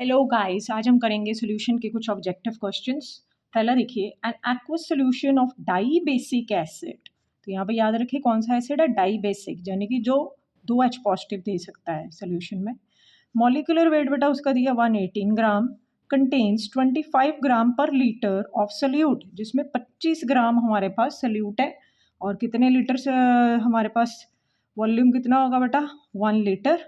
Hello guys, आज हम करेंगे सॉल्यूशन के कुछ ऑब्जेक्टिव क्वेश्चंस। पहला देखिए, an aqueous solution of dibasic acid. तो यहाँ पे याद रखिए कौन सा एसिड है, डाई बेसिक, यानी कि जो 2H पॉजिटिव दे सकता है सॉल्यूशन में। मॉलिक्यूलर वेट बेटा उसका दिया 118 ग्राम, कंटेन्स 25 ग्राम पर लीटर ऑफ सल्यूट, जिसमें 25 ग्राम हमारे पास सल्यूट है। और कितने लीटर से हमारे पास वॉल्यूम कितना होगा बेटा, 1 litre.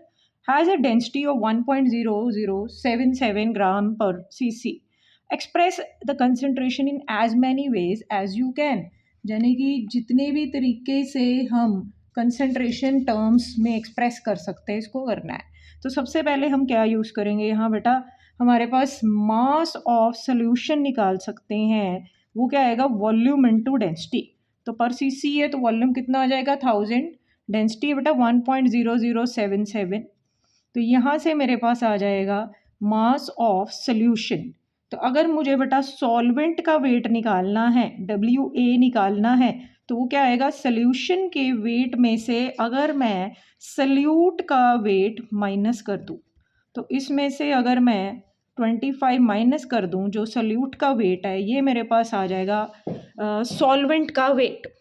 has a density of 1.0077 gram per cc. Express the concentration in as many ways as you can. यानी कि जितने भी तरीके से हम कंसंट्रेशन टर्म्स में एक्सप्रेस कर सकते हैं, इसको करना है। तो सबसे पहले हम क्या यूज़ करेंगे यहाँ बेटा, हमारे पास मास ऑफ सोल्यूशन निकाल सकते हैं। वो क्या आएगा, वॉल्यूम इनटू डेंसिटी। तो पर सीसी है तो वॉल्यूम कितना आ जाएगा, 1000। डेंसिटी है बेटा 1.0077। तो यहाँ से मेरे पास आ जाएगा मास ऑफ सॉल्यूशन। तो अगर मुझे बेटा सॉल्वेंट का वेट निकालना है, WA निकालना है, तो वो क्या आएगा, सॉल्यूशन के वेट में से अगर मैं सल्यूट का वेट माइनस कर दूँ, तो इसमें से अगर मैं 25 माइनस कर दूँ, जो सल्यूट का वेट है, ये मेरे पास आ जाएगा सॉल्वेंट का वेट।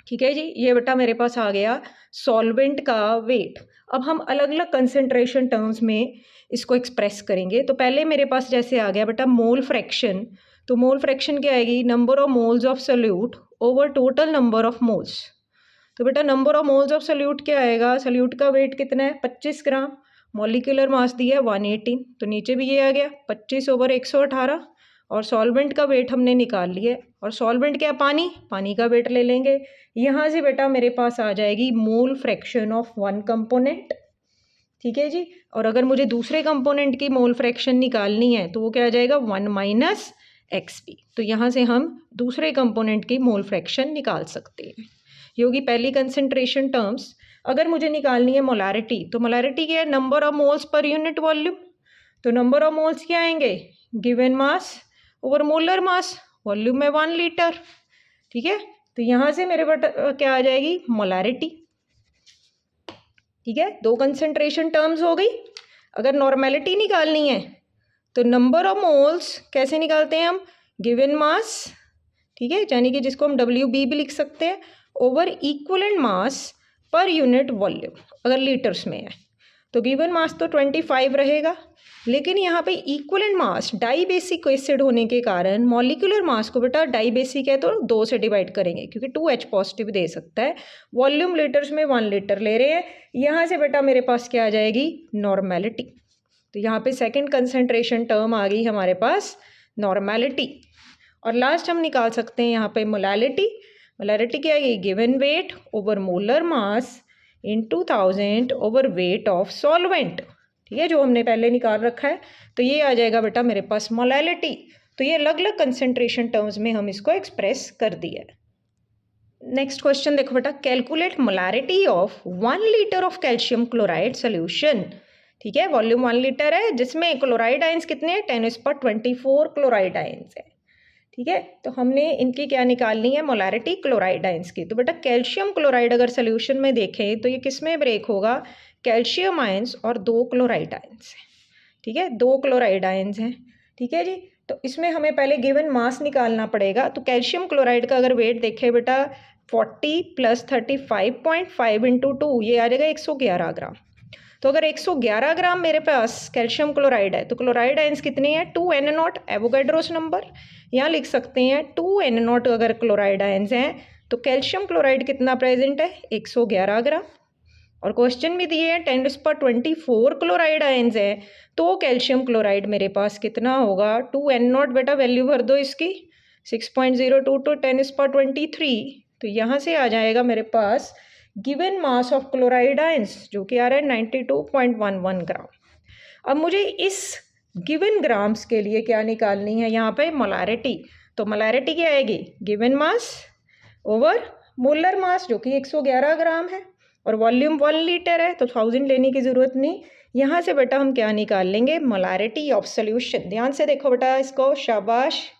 ठीक है जी, ये बेटा मेरे पास आ गया सॉल्वेंट का वेट। अब हम अलग अलग कंसंट्रेशन टर्म्स में इसको एक्सप्रेस करेंगे। तो पहले मेरे पास जैसे आ गया बेटा मोल फ्रैक्शन। तो मोल फ्रैक्शन क्या आएगी, number of moles of solute over total number of moles. तो बेटा number of moles of solute क्या आएगा, सल्यूट का वेट कितना है, 25 ग्राम। मॉलिक्यूलर मास दिया है 118, तो नीचे भी ये आ गया 25 ओवर 118। और सॉल्वेंट का वेट हमने निकाल लिया है। और सॉल्वेंट क्या, पानी, पानी का वेट ले लेंगे। यहाँ से बेटा मेरे पास आ जाएगी mole fraction of one component. ठीक है जी। और अगर मुझे दूसरे कंपोनेंट की मोल फ्रैक्शन निकालनी है तो वो क्या आ जाएगा, 1 माइनस XP। तो यहाँ से हम दूसरे कंपोनेंट की मोल फ्रैक्शन निकाल सकते हैं। ये होगी पहली कंसंट्रेशन टर्म्स। अगर मुझे निकालनी है मोलारिटी, तो मोलारिटी क्या है, number of moles per unit volume. तो नंबर ऑफ मोल्स क्या आएंगे, given mass over molar mass, volume में 1 लीटर। ठीक है, तो यहाँ से मेरे पास क्या आ जाएगी, मोलारिटी। ठीक है, दो कंसंट्रेशन टर्म्स हो गई। अगर नॉर्मेलिटी निकालनी है तो नंबर ऑफ मोल्स कैसे निकालते हैं हम, गिवन मास, ठीक है, यानी कि जिसको हम WB भी लिख सकते हैं, ओवर इक्वलेंट मास पर यूनिट वॉल्यूम, अगर लीटर्स में है। तो गिवन मास तो 25 रहेगा, लेकिन यहाँ पे इक्वलेंट मास डाई बेसिक एसिड होने के कारण मॉलिक्यूलर मास को बेटा डाई बेसिक है तो 2 से डिवाइड करेंगे, क्योंकि 2H पॉजिटिव दे सकता है। वॉल्यूम लीटर्स में 1 लीटर ले रहे हैं। यहाँ से बेटा मेरे पास क्या आ जाएगी, नॉर्मेलिटी। तो यहाँ पे सेकेंड कंसंट्रेशन टर्म आ गई हमारे पास, नॉर्मेलिटी। और लास्ट हम निकाल सकते हैं यहाँ पे मोलालिटी। मोलालिटी क्या है, given weight over molar mass in 2000 over weight of solvent. ठीक है, जो हमने पहले निकाल रखा है। तो ये आ जाएगा बेटा मेरे पास मोलालिटी। तो ये अलग अलग कंसंट्रेशन टर्म्स में हम इसको एक्सप्रेस कर दिया है। नेक्स्ट क्वेश्चन देखो बेटा, calculate molarity of 1 litre of calcium chloride solution. ठीक है, वॉल्यूम 1 लीटर है, जिसमें क्लोराइड आयंस कितने हैं, 10⁻24 क्लोराइड आयंस है। ठीक है, तो हमने इनकी क्या निकालनी है, मोलारिटी क्लोराइड आयंस की। तो बेटा कैल्शियम क्लोराइड अगर सोल्यूशन में देखें तो ये किस में ब्रेक होगा, कैल्शियम आयंस और 2 क्लोराइड आयंस हैं। ठीक है, 2 क्लोराइड आयंस हैं। ठीक है जी, तो इसमें हमें पहले गिवन मास निकालना पड़ेगा। तो कैल्शियम क्लोराइड का अगर वेट देखें बेटा 40 + 35.5 × 2, ये आ जाएगा 111 ग्राम। तो अगर 111 ग्राम मेरे पास कैल्शियम क्लोराइड है तो क्लोराइड आयंस कितने हैं, 2N0, एवोगैड्रोस नंबर। यहाँ लिख सकते हैं 2N0 अगर क्लोराइड आयंस हैं तो कैल्शियम क्लोराइड कितना प्रेजेंट है, 111 ग्राम। और क्वेश्चन भी दिए हैं 10⁻24 क्लोराइड आयंस है, तो कैल्शियम क्लोराइड मेरे पास कितना होगा, 2N0 बेटा वैल्यू भर दो इसकी, 6.02 × 10⁻23। तो यहाँ से आ जाएगा मेरे पास given mass of chloride ions, जो कि आ रहा है 92.11 ग्राम। अब मुझे इस गिवन ग्राम्स के लिए क्या निकालनी है, यहाँ पे मोलारिटी। तो मोलारिटी क्या आएगी, given mass over molar mass, जो कि 111 ग्राम है, और वॉल्यूम 1 लीटर है, तो 1000 लेने की ज़रूरत नहीं। यहाँ से बेटा हम क्या निकाल लेंगे, मोलारिटी ऑफ सोल्यूशन। ध्यान से देखो बेटा इसको, शाबाश,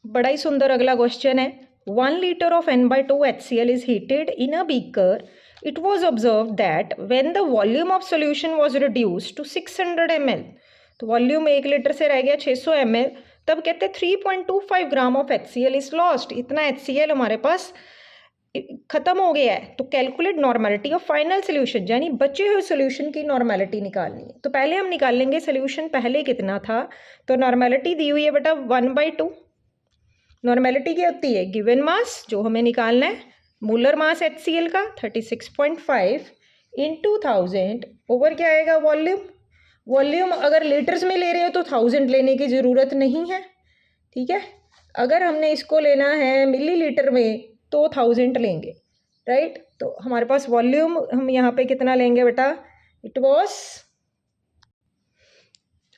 बड़ा ही सुंदर अगला क्वेश्चन है। 1 liter of N/2 HCl is heated in a beaker. It was observed that when the volume of solution was reduced to 600 ml, तो वॉल्यूम 1 लीटर से रह गया 600 ml, तब कहते हैं 3.25 gram of HCl is lost, इतना HCl हमारे पास खत्म हो गया है। तो calculate normality of final solution, यानी बचे हुए सोल्यूशन की नॉर्मेलिटी निकालनी है। तो पहले हम निकाल लेंगे सोल्यूशन पहले कितना था। तो नॉर्मेलिटी दी हुई है बेटा 1/2। नॉर्मेलिटी क्या होती है, गिवन मास जो हमें निकालना है, मोलर मास HCl का 36.5 इंटू 1000 ओवर क्या आएगा वॉल्यूम। वॉल्यूम अगर लीटर्स में ले रहे हो तो 1000 लेने की ज़रूरत नहीं है, ठीक है। अगर हमने इसको लेना है मिलीलीटर में तो 1000 लेंगे, राइट। तो हमारे पास वॉल्यूम हम यहाँ पे कितना लेंगे बेटा, इट वॉज,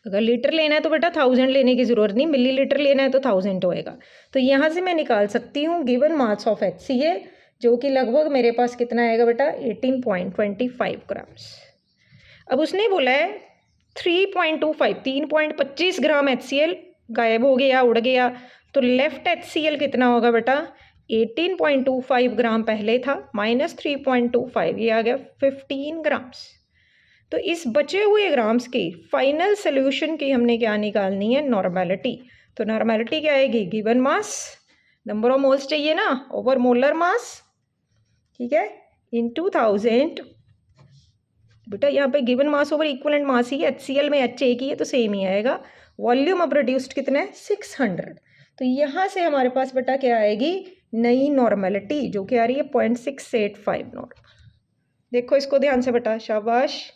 अगर लीटर लेना है तो बेटा 1000 लेने की ज़रूरत नहीं, मिलीलीटर लेना है तो 1000 होएगा। तो यहाँ से मैं निकाल सकती हूँ गिवन मास ऑफ HCl, जो कि लगभग मेरे पास कितना आएगा बेटा 18.25 ग्राम्स। अब उसने बोला है 3.25 ग्राम HCl गायब हो गया, उड़ गया, तो लेफ्ट HCl कितना होगा बेटा 18.25 ग्राम पहले था, माइनस 3.25 ये आ गया 15 ग्राम्स। तो इस बचे हुए ग्राम्स की फाइनल सोल्यूशन की हमने क्या निकालनी है, नॉर्मेलिटी। तो नॉर्मेलिटी क्या आएगी, given mass, number of moles चाहिए ना, ओवर मोलर मास, ठीक है, इनटू 1000। बेटा यहाँ पे गिवन मास ओवर इक्वलेंट मास ही है, HCl में H एक ही है तो सेम ही आएगा। वॉल्यूम अब रिड्यूस्ड कितना है 600। तो यहाँ से हमारे पास बेटा क्या आएगी, नई नॉर्मेलिटी, जो कि आ रही है 0.685 नॉर्मल। देखो इसको ध्यान से बेटा, शाबाश।